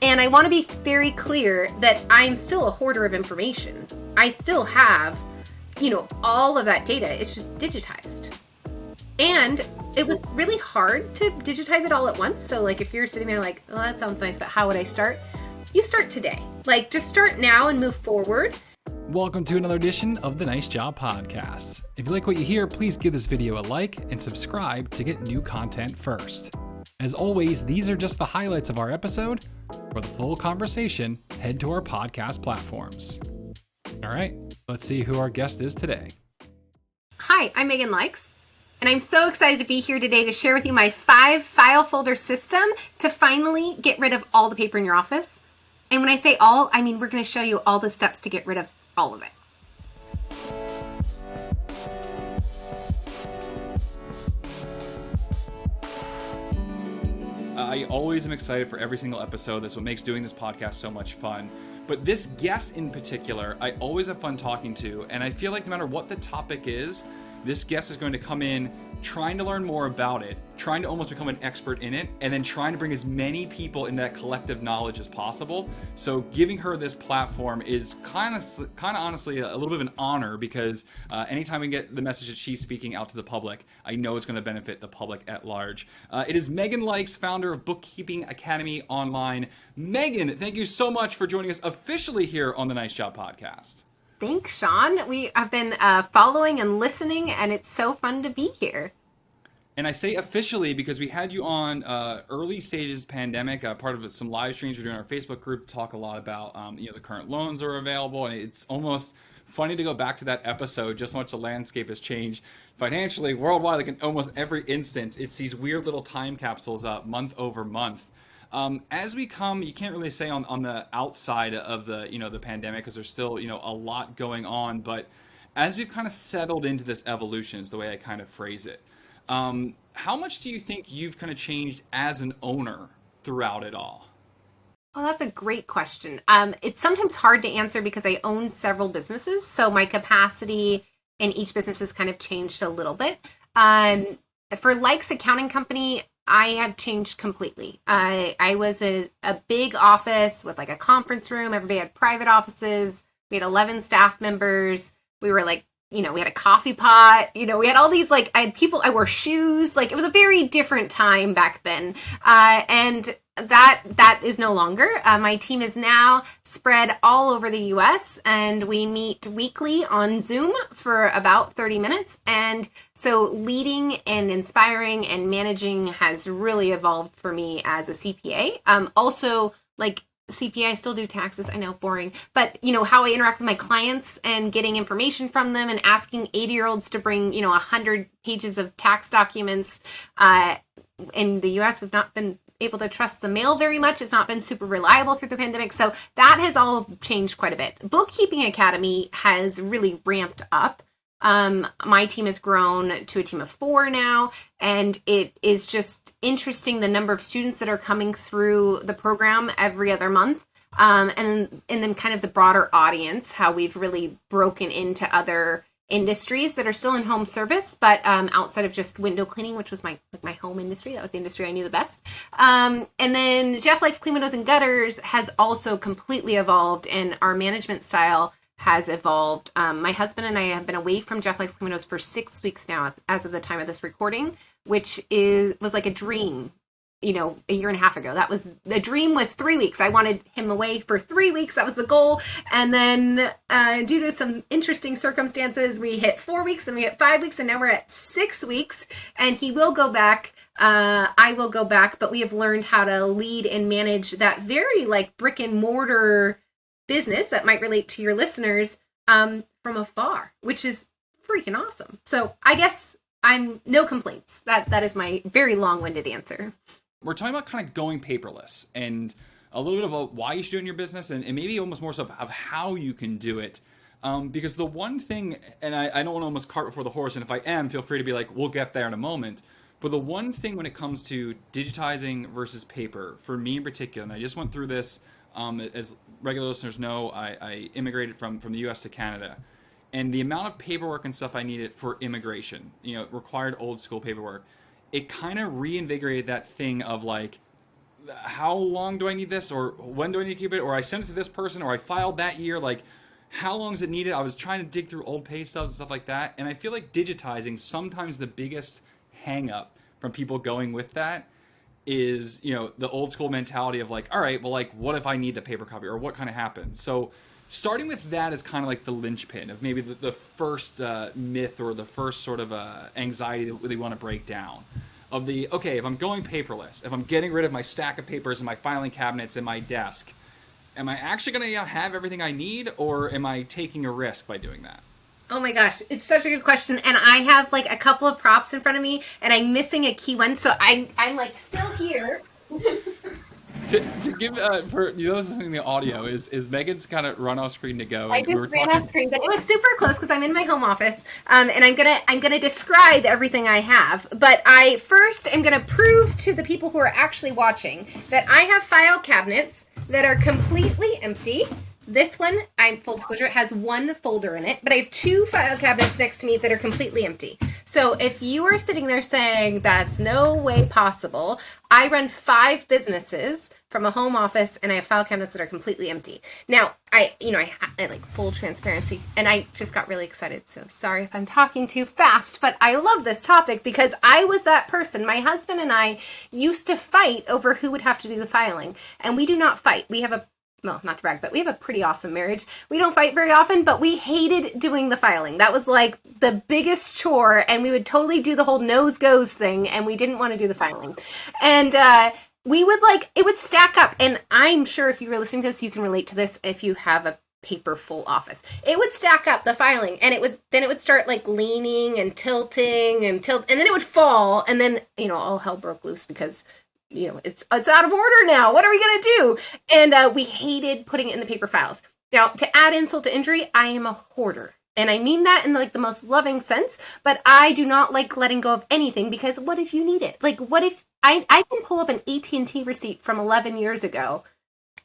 And I want to be very clear that I'm still a hoarder of information. I still have, all of that data. It's just digitized. And it was really hard to digitize it all at once. So like if you're sitting there like, oh, that sounds nice, but how would I start? You start today. Like just start now and move forward. Welcome to another edition of the NiceJob Podcast. If you like what you hear, please give this video a like and subscribe to get new content first. As always, these are just the highlights of our episode. For the full conversation, head to our podcast platforms. All right, let's see who our guest is today. Hi, I'm Meaghan Likes, and I'm so excited to be here today to share with you my 5 file folder system to finally get rid of all the paper in your office. And when I say all, I mean we're going to show you all the steps to get rid of all of it. I always am excited for every single episode. That's what makes doing this podcast so much fun. But this guest in particular, I always have fun talking to. And I feel like no matter what the topic is, this guest is going to come in trying to learn more about it, trying to almost become an expert in it, and then trying to bring as many people into that collective knowledge as possible. So giving her this platform is kind of honestly a little bit of an honor, because anytime we get the message that she's speaking out to the public, I know it's going to benefit the public at large. It is Meaghan Likes, founder of Bookkeeping Academy Online. Meaghan, thank you so much for joining us officially here on the NiceJob Podcast. Thanks, Sean. We have been following and listening, and it's so fun to be here. And I say officially because we had you on early stages pandemic, part of some live streams we're doing on our Facebook group, talk a lot about the current loans that are available, and it's almost funny to go back to that episode, just how much the landscape has changed financially worldwide. Like in almost every instance, it's these weird little time capsules month over month. As we come, you can't really say on the outside of the the pandemic, because there's still a lot going on, but as we've kind of settled into this evolution is the way I kind of phrase it. How much do you think you've kind of changed as an owner throughout it all? Oh, that's a great question. It's sometimes hard to answer because I own several businesses, so my capacity in each business has kind of changed a little bit. For Likes Accounting Company, I have changed completely. I was a big office with like a conference room. Everybody had private offices. We had 11 staff members. We were like, we had a coffee pot. We had all these I wore shoes. Like it was a very different time back then. And that is no longer. My team is now spread all over the US, and we meet weekly on Zoom for about 30 minutes. And so leading and inspiring and managing has really evolved for me as a CPA. Also, like CPA, I still do taxes. I know, boring. But, how I interact with my clients and getting information from them and asking 80-year-olds to bring, 100 pages of tax documents. In the US, we've not been able to trust the mail very much. It's not been super reliable through the pandemic. So that has all changed quite a bit. Bookkeeping Academy has really ramped up. My team has grown to a team of 4 now, and it is just interesting the number of students that are coming through the program every other month. And then kind of the broader audience, how we've really broken into other industries that are still in home service, but outside of just window cleaning, which was my home industry. That was the industry I knew the best. And then Jeff Likes Clean Windows and Gutters has also completely evolved, and our management style has evolved. My husband and I have been away from Jeff Likes Clean Windows for 6 weeks now, as of the time of this recording, which was like a dream. A year and a half ago. The dream was 3 weeks. I wanted him away for 3 weeks. That was the goal. And then due to some interesting circumstances, we hit 4 weeks and we hit 5 weeks, and now we're at 6 weeks, and he will go back. I will go back, but we have learned how to lead and manage that very brick and mortar business that might relate to your listeners from afar, which is freaking awesome. So I guess I'm no complaints. That is my very long-winded answer. We're talking about kind of going paperless and a little bit of why you should do it in your business, and maybe almost more so of how you can do it. Because the one thing, and I don't want to almost cart before the horse, and if I am, feel free to be like, we'll get there in a moment. But the one thing when it comes to digitizing versus paper, for me in particular, and I just went through this, as regular listeners know, I immigrated from the US to Canada. And the amount of paperwork and stuff I needed for immigration, required old school paperwork, it kind of reinvigorated that thing of how long do I need this, or when do I need to keep it, or I sent it to this person, or I filed that year, like how long is it needed? I was trying to dig through old pay stubs and stuff like that, and I feel like digitizing, sometimes the biggest hang up from people going with that is, you know, the old school mentality of like, all right, well, like what if I need the paper copy, or what kind of happens? So starting with that is kind of like the linchpin of maybe the first myth, or the first sort of anxiety that we want to break down. Of the, okay, if I'm going paperless, if I'm getting rid of my stack of papers and my filing cabinets and my desk, am I actually going to have everything I need, or am I taking a risk by doing that? Oh my gosh, it's such a good question, and I have like a couple of props in front of me, and I'm missing a key one, so I'm like still here. To give for you those listening to the audio, is Meaghan's kind of run off screen to go. I just ran off screen, but it was super close because I'm in my home office, and I'm gonna describe everything I have. But I first am gonna prove to the people who are actually watching that I have file cabinets that are completely empty. This one, I'm full disclosure, it has one folder in it, but I have two file cabinets next to me that are completely empty. So if you are sitting there saying that's no way possible, I run 5 businesses from a home office, and I have file cabinets that are completely empty. Now, I like full transparency, and I just got really excited. So sorry if I'm talking too fast, but I love this topic because I was that person. My husband and I used to fight over who would have to do the filing, and we do not fight. We have well, not to brag, but we have a pretty awesome marriage. We don't fight very often, but we hated doing the filing. That was like the biggest chore, and we would totally do the whole nose goes thing, and we didn't want to do the filing. And we would it would stack up, and I'm sure if you were listening to this, you can relate to this if you have a paper full office. It would stack up, the filing, and it would start like leaning and tilting and then it would fall, and then, all hell broke loose because it's out of order now. What are we going to do? And we hated putting it in the paper files. Now, to add insult to injury, I am a hoarder. And I mean that in like the most loving sense, but I do not like letting go of anything, because what if you need it? Like, what if I can pull up an AT&T receipt from 11 years ago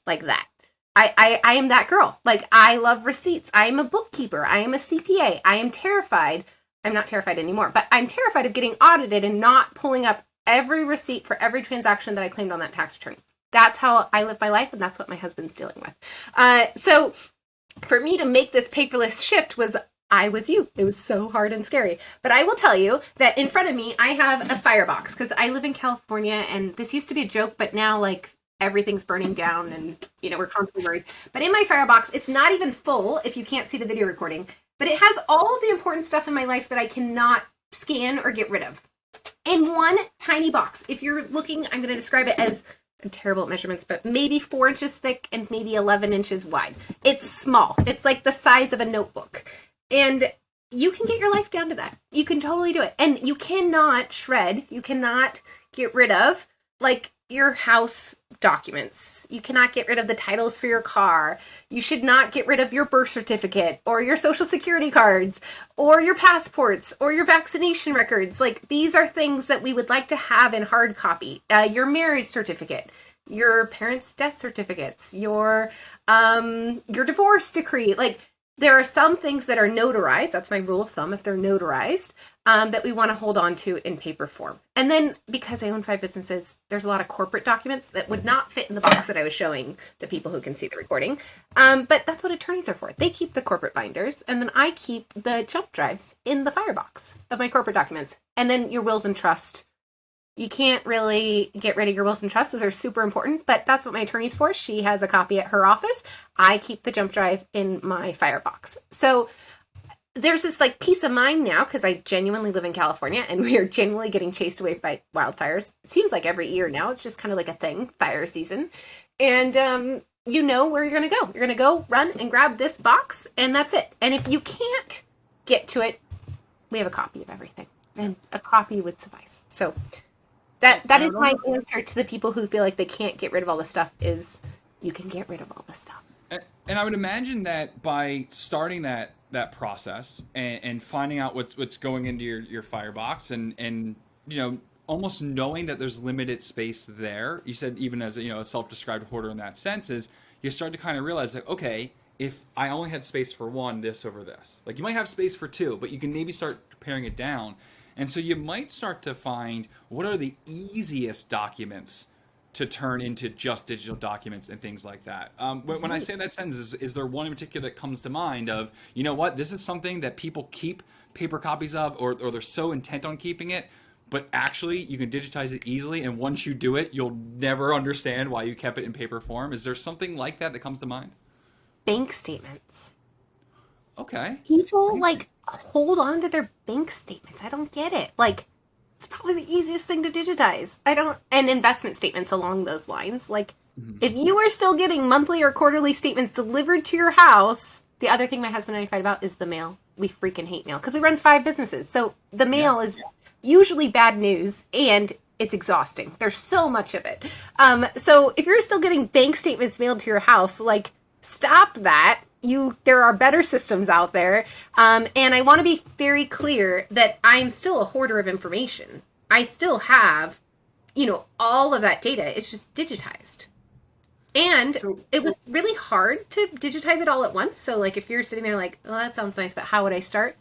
like that? I am that girl. Like, I love receipts. I am a bookkeeper. I am a CPA. I am terrified. I'm not terrified anymore, but I'm terrified of getting audited and not pulling up every receipt for every transaction that I claimed on that tax return. That's how I live my life, and that's what my husband's dealing with. So for me to make this paperless shift I was you. It was so hard and scary. But I will tell you that in front of me, I have a firebox, because I live in California, and this used to be a joke, but now like everything's burning down, and we're constantly worried. But in my firebox, it's not even full if you can't see the video recording, but it has all of the important stuff in my life that I cannot scan or get rid of in one tiny box. If you're looking, I'm going to describe it as, I'm terrible at measurements, but maybe 4 inches thick and maybe 11 inches wide. It's small. It's like the size of a notebook. And you can get your life down to that. You can totally do it. And you cannot shred. You cannot get rid of like your house documents. You cannot get rid of the titles for your car. You should not get rid of your birth certificate or your social security cards or your passports or your vaccination records. Like, these are things that we would like to have in hard copy. Your marriage certificate, your parents' death certificates, your divorce decree. Like, there are some things that are notarized. That's my rule of thumb. If they're notarized, that we want to hold on to in paper form. And then, because I own 5 businesses, there's a lot of corporate documents that would not fit in the box that I was showing the people who can see the recording. But that's what attorneys are for. They keep the corporate binders, and then I keep the jump drives in the firebox of my corporate documents. And then your wills and trust. You can't really get rid of your wills and trusts. Those are super important, but that's what my attorney's for. She has a copy at her office. I keep the jump drive in my firebox. So there's this like peace of mind now, because I genuinely live in California, and we are genuinely getting chased away by wildfires. It seems like every year now. It's just kind of like a thing, fire season. And you know where you're going to go. You're going to go run and grab this box, and that's it. And if you can't get to it, we have a copy of everything, and a copy would suffice. So that is my answer to the people who feel like they can't get rid of all the stuff, is you can get rid of all the stuff. And I would imagine that by starting that process and finding out what's going into your firebox, and almost knowing that there's limited space there. You said even as a self-described hoarder in that sense, is you start to kind of realize that, okay, if I only had space for one, this over this. Like, you might have space for 2, but you can maybe start paring it down. And so you might start to find, what are the easiest documents to turn into just digital documents and things like that. When I say that sentence, is there one in particular that comes to mind of, you know what, this is something that people keep paper copies of, or they're so intent on keeping it, but actually you can digitize it easily, and once you do it, you'll never understand why you kept it in paper form? Is there something like that that comes to mind? Bank statements. Okay. People like hold on to their bank statements. I don't get it. Like, it's probably the easiest thing to digitize. And investment statements along those lines. Like, if you are still getting monthly or quarterly statements delivered to your house, the other thing my husband and I fight about is the mail. We freaking hate mail because we run 5 businesses. So the mail is usually bad news, and it's exhausting. There's so much of it. So if you're still getting bank statements mailed to your house, like, stop that. There are better systems out there. And I want to be very clear that I'm still a hoarder of information. I still have, all of that data. It's just digitized. And it was really hard to digitize it all at once. So, like, if you're sitting there like, oh, that sounds nice, but how would I start?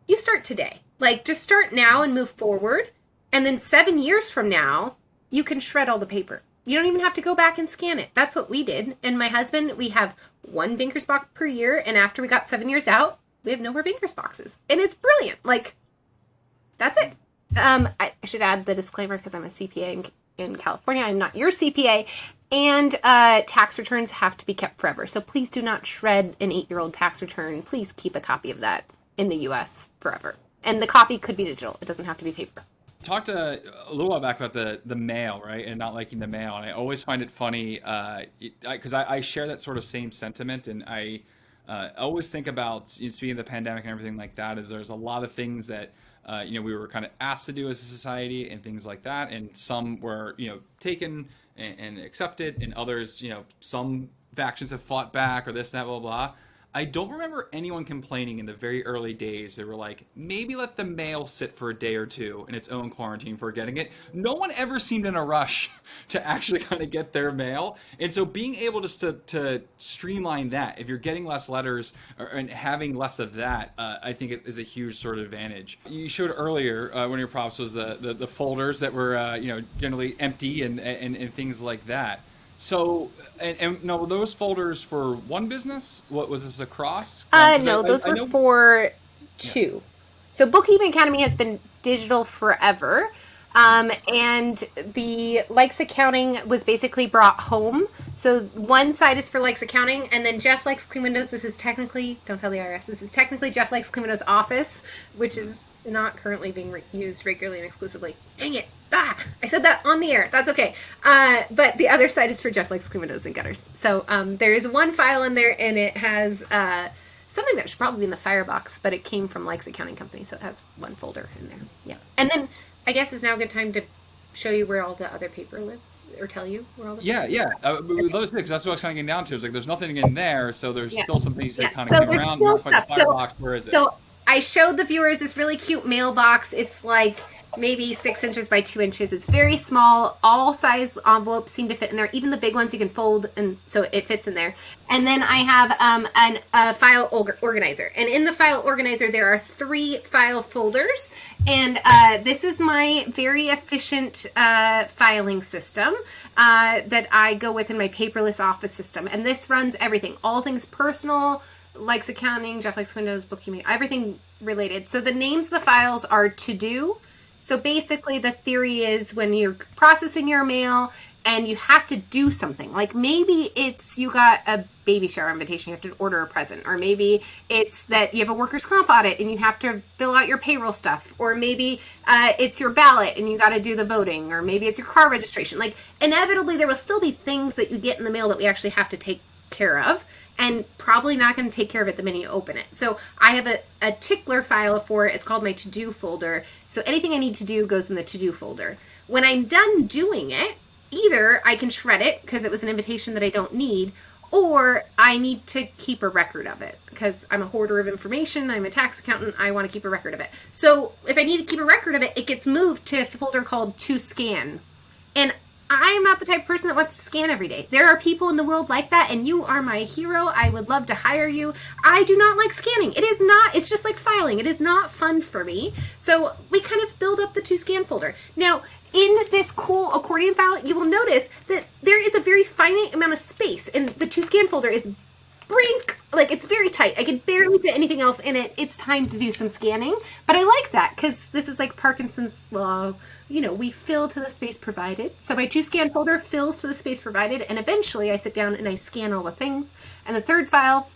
You start today. Like, just start now and move forward. And then 7 years from now, you can shred all the paper. You don't even have to go back and scan it. That's what we did. And my husband, we have 1 Banker's box per year. And after we got 7 years out, we have no more Banker's boxes. And it's brilliant. Like, that's it. I should add the disclaimer because I'm a CPA in California. I'm not your CPA. And tax returns have to be kept forever. So please do not shred an 8-year-old tax return. Please keep a copy of that in the U.S. forever. And the copy could be digital. It doesn't have to be paper. Talked a little while back about the mail, right, and not liking the mail, and I always find it funny because I share that sort of same sentiment, and I always think about, speaking of the pandemic and everything like that, is there's a lot of things that we were kind of asked to do as a society and things like that, and some were taken and accepted, and others some factions have fought back or this, that, blah, blah. I don't remember anyone complaining in the very early days. They were like, maybe let the mail sit for a day or two in its own quarantine for getting it. No one ever seemed in a rush to actually kind of get their mail. And so being able just to streamline that, if you're getting less letters and having less of that, I think it is a huge sort of advantage. You showed earlier, one of your props was the folders that were generally empty and things like that. So, and no, were those folders for one business? What was this across? No, those were for 2. Yeah. So Bookkeeping Academy has been digital forever. And the Likes Accounting was basically brought home. So one side is for Likes Accounting, and then Jeff Likes Clean Windows. This is technically, don't tell the IRS, this is technically Jeff Likes Clean Windows Office, which is not currently being used regularly and exclusively. Dang it. I said that on the air. That's okay. But the other side is for Jeff Likes Clean Windows and Gutters. So there is one file in there, and it has something that should probably be in the firebox, but it came from Likes Accounting Company, so it has one folder in there. Yeah. And then I guess it's now a good time to show you where all the other paper lives, or tell you where all the paper lives. We'd love to see, because that's what I was kind of getting down to. It's like there's nothing in there, so there's still some things that kind of came around. Not quite the firebox. Where is it? So I showed the viewers this really cute mailbox. It's like maybe 6 inches by 2 inches. It's very small. All size envelopes seem to fit in there. Even the big ones you can fold, and so it fits in there. And then I have a file organizer. And in the file organizer, there are 3 file folders. And this is my very efficient filing system that I go with in my paperless office system. And this runs everything. All things personal, Likes Accounting, Jeff Likes Windows, Bookkeeping, everything related. So the names of the files are to do. So basically the theory is when you're processing your mail and you have to do something, like maybe it's you got a baby shower invitation, you have to order a present, or maybe it's that you have a workers' comp audit and you have to fill out your payroll stuff, or maybe it's your ballot and you got to do the voting, or maybe it's your car registration. Like, inevitably there will still be things that you get in the mail that we actually have to take care of, and probably not going to take care of it the minute you open it. So I have a tickler file for it. It's called my to-do folder. So anything I need to do goes in the to-do folder. When I'm done doing it, either I can shred it because it was an invitation that I don't need, or I need to keep a record of it because I'm a hoarder of information. I'm a tax accountant. I want to keep a record of it. So if I need to keep a record of it, it gets moved to a folder called to scan. And I'm not the type of person that wants to scan every day. There are people in the world like that, and you are my hero. I would love to hire you. I do not like scanning. It's just like filing. It is not fun for me. So we kind of build up the to scan folder. Now, in this cool accordion file, you will notice that there is a very finite amount of space, and the to scan folder is like it's very tight. I could barely fit anything else in it. It's time to do some scanning, but I like that because this is like Parkinson's law. We fill to the space provided. So my to scan folder fills to the space provided, and eventually I sit down and I scan all the things. And the third file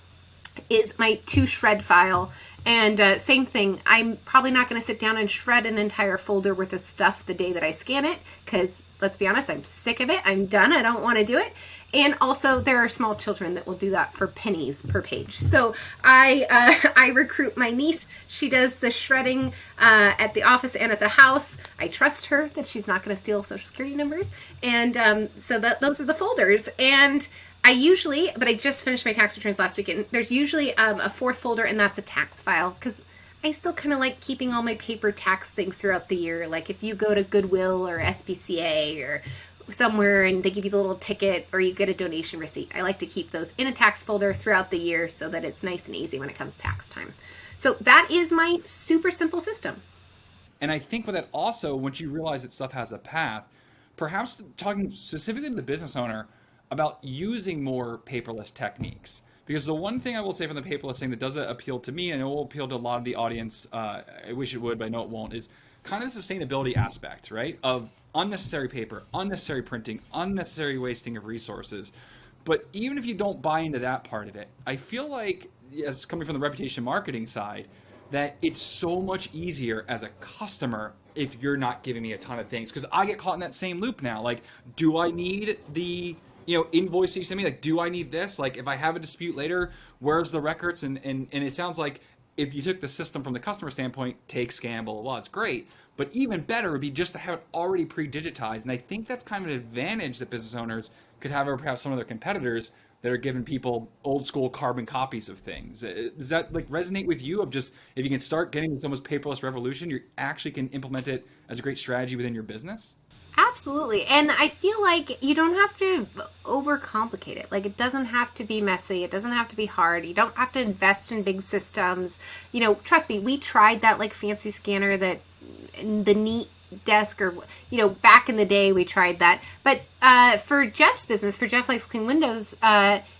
is my to shred file. And same thing, I'm probably not going to sit down and shred an entire folder worth of stuff the day that I scan it, because let's be honest, I'm sick of it. I'm done. I don't want to do it. And also, there are small children that will do that for pennies per page. So I recruit my niece. She does the shredding at the office and at the house. I trust her that she's not going to steal Social Security numbers. And so those are the folders. And I usually, but I just finished my tax returns last week, and there's usually a fourth folder, and that's a tax file, because I still kind of like keeping all my paper tax things throughout the year. Like if you go to Goodwill or SPCA or somewhere and they give you the little ticket, or you get a donation receipt, I like to keep those in a tax folder throughout the year so that it's nice and easy when it comes tax time. So that is my super simple system. And I think with that also, once you realize that stuff has a path, perhaps talking specifically to the business owner about using more paperless techniques. Because the one thing I will say from the paperless thing that does appeal to me, and it will appeal to a lot of the audience, I wish it would, but I know it won't, is kind of the sustainability aspect, right? Of unnecessary paper, unnecessary printing, unnecessary wasting of resources. But even if you don't buy into that part of it, I feel like, as coming from the reputation marketing side, that it's so much easier as a customer if you're not giving me a ton of things. Because I get caught in that same loop now. Like, do I need the invoice that you send me? Like, do I need this? Like, if I have a dispute later, where's the records? And it sounds like if you took the system from the customer standpoint, take scan, blah, blah, blah, it's great. But even better would be just to have it already pre-digitized. And I think that's kind of an advantage that business owners could have over perhaps some of their competitors that are giving people old school carbon copies of things. Does that like resonate with you, of just, if you can start getting this almost paperless revolution, you actually can implement it as a great strategy within your business? Absolutely. And I feel like you don't have to overcomplicate it. Like, it doesn't have to be messy. It doesn't have to be hard. You don't have to invest in big systems. Trust me, we tried that like fancy scanner, that the Neat Desk, or back in the day we tried that. But for Jeff's business, for Jeff Likes Clean Windows,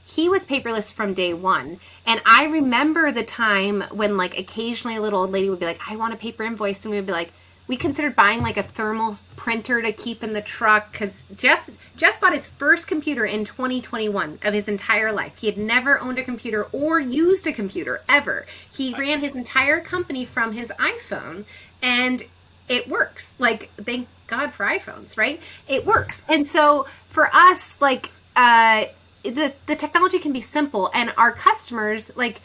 he was paperless from day one. And I remember the time when like occasionally a little old lady would be like, I want a paper invoice, and we would be like, we considered buying like a thermal printer to keep in the truck, because Jeff bought his first computer in 2021 of his entire life. He had never owned a computer or used a computer ever. He ran his entire company from his iPhone, and it works. Like, thank God for iPhones, right? It works. And so for us, like, the technology can be simple, and our customers, like,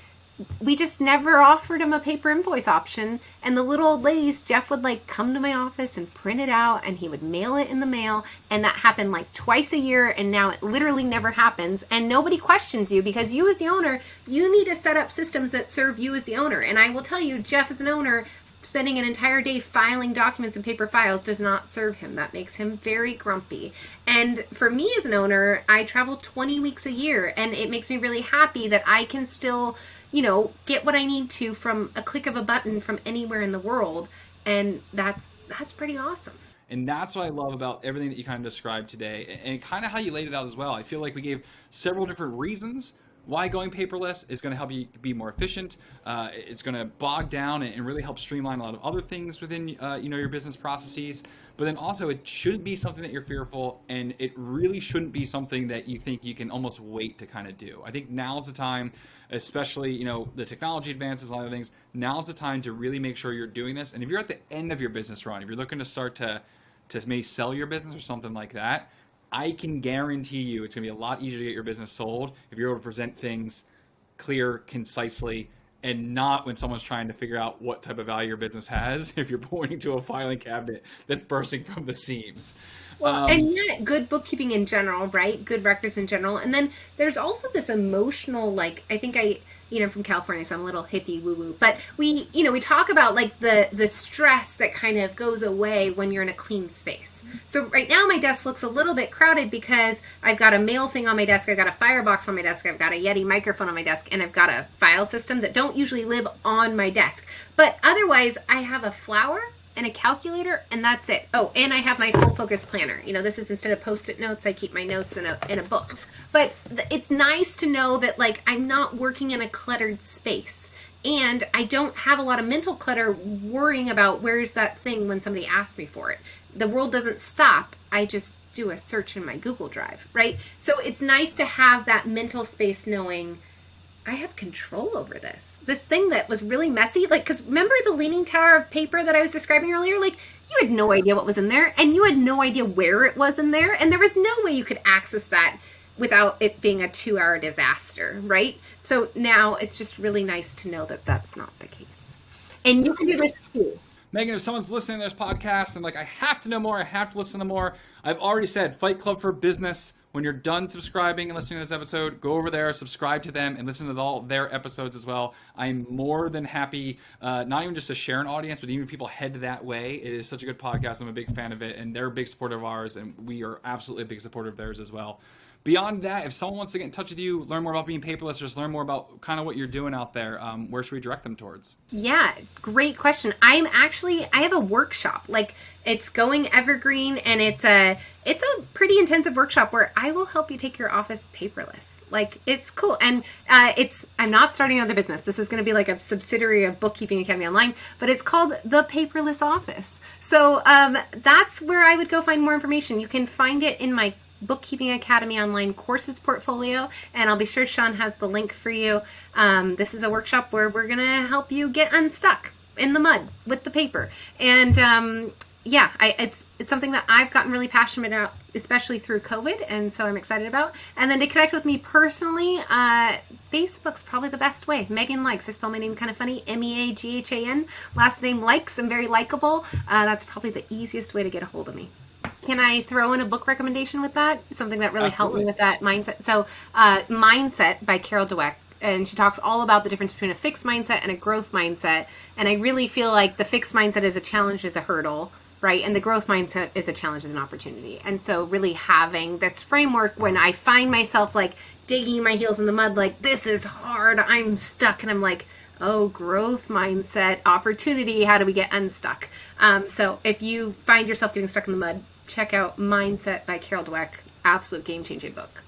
we just never offered him a paper invoice option. And the little old ladies, Jeff would like come to my office and print it out, and he would mail it in the mail. And that happened like twice a year. And now it literally never happens. And nobody questions you, because you as the owner, you need to set up systems that serve you as the owner. And I will tell you, Jeff as an owner, spending an entire day filing documents in paper files does not serve him. That makes him very grumpy. And for me as an owner, I travel 20 weeks a year, and it makes me really happy that I can still get what I need to from a click of a button from anywhere in the world. And that's pretty awesome. And that's what I love about everything that you kind of described today, and kind of how you laid it out as well. I feel like we gave several different reasons why going paperless is going to help you be more efficient. It's going to bog down and really help streamline a lot of other things within your business processes. But then also, it shouldn't be something that you're fearful, and it really shouldn't be something that you think you can almost wait to kind of do. I think now's the time, especially the technology advances, a lot of things. Now's the time to really make sure you're doing this. And if you're at the end of your business run, if you're looking to start to maybe sell your business or something like that, I can guarantee you it's going to be a lot easier to get your business sold if you're able to present things clear, concisely, and not when someone's trying to figure out what type of value your business has, if you're pointing to a filing cabinet that's bursting from the seams. Well, and yet good bookkeeping in general, right? Good records in general. And then there's also this emotional, like, I think from California, so I'm a little hippie woo-woo, but we talk about like the stress that kind of goes away when you're in a clean space. So right now my desk looks a little bit crowded because I've got a mail thing on my desk, I've got a Firebox on my desk, I've got a Yeti microphone on my desk, and I've got a file system that don't usually live on my desk. But otherwise, I have a flower and a calculator, and that's it. Oh, and I have my full focus planner. This is instead of Post-it notes, I keep my notes in a book. But it's nice to know that like I'm not working in a cluttered space. And I don't have a lot of mental clutter worrying about where's that thing when somebody asks me for it. The world doesn't stop. I just do a search in my Google Drive, right? So it's nice to have that mental space knowing I have control over this. This thing that was really messy, like, because remember the Leaning Tower of paper that I was describing earlier? Like, you had no idea what was in there, and you had no idea where it was in there, and there was no way you could access that without it being a 2-hour disaster, right? So now it's just really nice to know that that's not the case. And you can do this too. Meaghan, if someone's listening to this podcast and like, I have to know more, I have to listen to more, I've already said Fight Club for Business. When you're done subscribing and listening to this episode, go over there, subscribe to them, and listen to all their episodes as well. I'm more than happy, not even just to share an audience, but even people head that way. It is such a good podcast. I'm a big fan of it, and they're a big supporter of ours, and we are absolutely a big supporter of theirs as well. Beyond that, if someone wants to get in touch with you, learn more about being paperless, or just learn more about kind of what you're doing out there, where should we direct them towards? Yeah, great question. I have a workshop. Like, it's going evergreen, and it's a pretty intensive workshop where I will help you take your office paperless. Like, it's cool. And I'm not starting another business. This is going to be like a subsidiary of Bookkeeping Academy Online, but it's called the Paperless Office. So that's where I would go find more information. You can find it in my Bookkeeping Academy Online courses portfolio, and I'll be sure Sean has the link for you. This is a workshop where we're going to help you get unstuck in the mud with the paper. And it's something that I've gotten really passionate about, especially through COVID, and so I'm excited about. And then to connect with me personally, Facebook's probably the best way. Meaghan Likes. I spell my name kind of funny, Meaghan. Last name Likes. I'm very likable. That's probably the easiest way to get a hold of me. Can I throw in a book recommendation with that? Something that really helped me with that mindset. So, Mindset by Carol Dweck. And she talks all about the difference between a fixed mindset and a growth mindset. And I really feel like the fixed mindset is a challenge, is a hurdle, right? And the growth mindset is a challenge, is an opportunity. And so really having this framework when I find myself like digging my heels in the mud, like this is hard, I'm stuck. And I'm like, oh, growth mindset, opportunity, how do we get unstuck? So if you find yourself getting stuck in the mud, check out Mindset by Carol Dweck. Absolute game-changing book.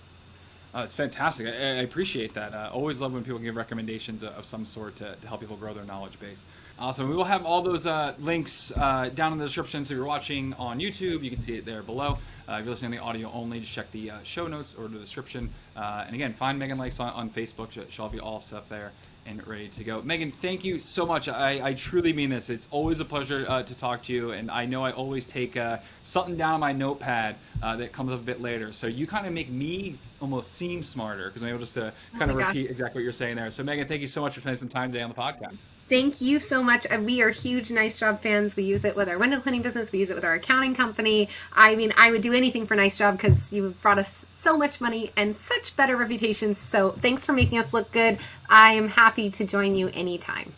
It's fantastic. I appreciate that. Always love when people give recommendations of some sort to help people grow their knowledge base. Awesome. We will have all those links down in the description. So if you're watching on YouTube, you can see it there below. If you're listening to the audio only, just check the show notes or the description. And again, find Meaghan Likes on Facebook. She'll be all set up there and ready to go. Meaghan, thank you so much. I truly mean this. It's always a pleasure to talk to you, and I know I always take something down on my notepad that comes up a bit later. So you kind of make me almost seem smarter because I'm able just to kind of repeat exactly what you're saying there. So Meaghan, thank you so much for spending some time today on the podcast. Thank you so much. We are huge NiceJob fans. We use it with our window cleaning business. We use it with our accounting company. I mean, I would do anything for NiceJob because you brought us so much money and such better reputations. So thanks for making us look good. I am happy to join you anytime.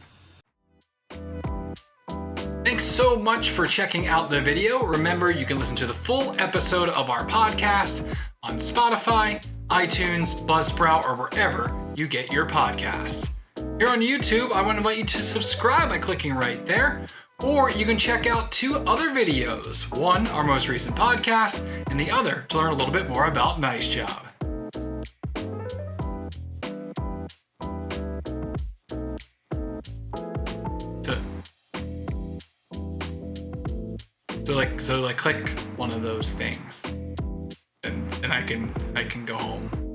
Thanks so much for checking out the video. Remember, you can listen to the full episode of our podcast on Spotify, iTunes, Buzzsprout, or wherever you get your podcasts. Here on YouTube, I want to invite you to subscribe by clicking right there, or you can check out 2 other videos. One, our most recent podcast, and the other to learn a little bit more about NiceJob. So click one of those things, and I can go home.